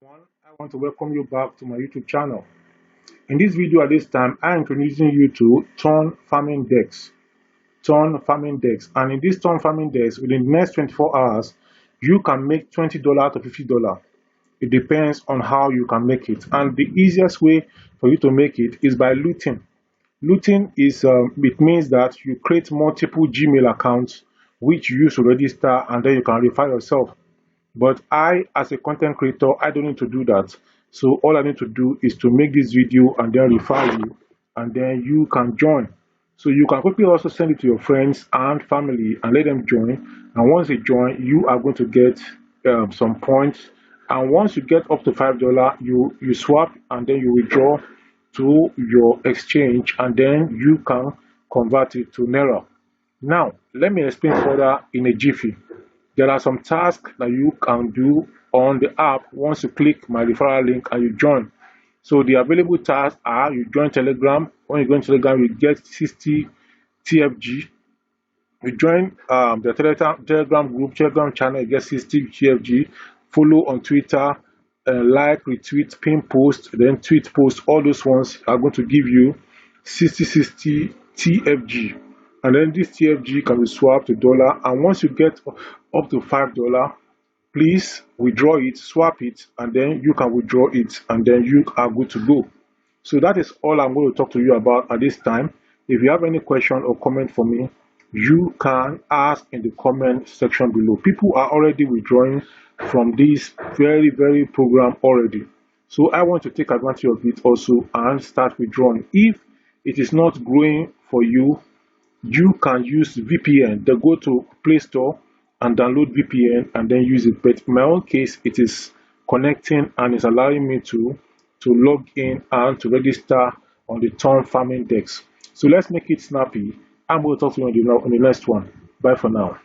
I want to welcome you back to my YouTube channel. In this video at this time, I am introducing you to Ton Farming Dex. Ton Farming Dex. And in this Ton Farming Dex, within the next 24 hours, you can make $20 to $50. It depends on how you can make it. And the easiest way for you to make it is by looting. Looting is it means that you create multiple Gmail accounts which you use to register, and then you can refer yourself. But I, as a content creator, I don't need to do that. So all I need to do is to make this video and then refer you, and then you can join. So you can quickly also send it to your friends and family and let them join. And once they join, you are going to get some points. And once you get up to $5, you swap and then you withdraw to your exchange, and then you can convert it to Naira. Now, let me explain further in a jiffy. There are some tasks that you can do on the app once you click my referral link and you join. So the available tasks are: you join Telegram. When you join Telegram, you get 60 TFG. You join the Telegram group, Telegram channel, you get 60 TFG. Follow on Twitter, like, retweet, pin post, then tweet post. All those ones are going to give you 60 TFG. And then this TFG can be swapped to dollar. And once you get up to $5, please withdraw it, swap it, and then you can withdraw it, and then you are good to go. So that is all I'm going to talk to you about at this time. If you have any question or comment for me, you can ask in the comment section below. People are already withdrawing from this very program already. So I want to take advantage of it also and start withdrawing. If it is not growing for you, you can use VPN. Then go to Play Store and download VPN and then use it. But in my own case, it is connecting and is allowing me to log in and to register on the Ton Farming Dex. So let's make it snappy. I'm going to talk to you on the next one. Bye for now.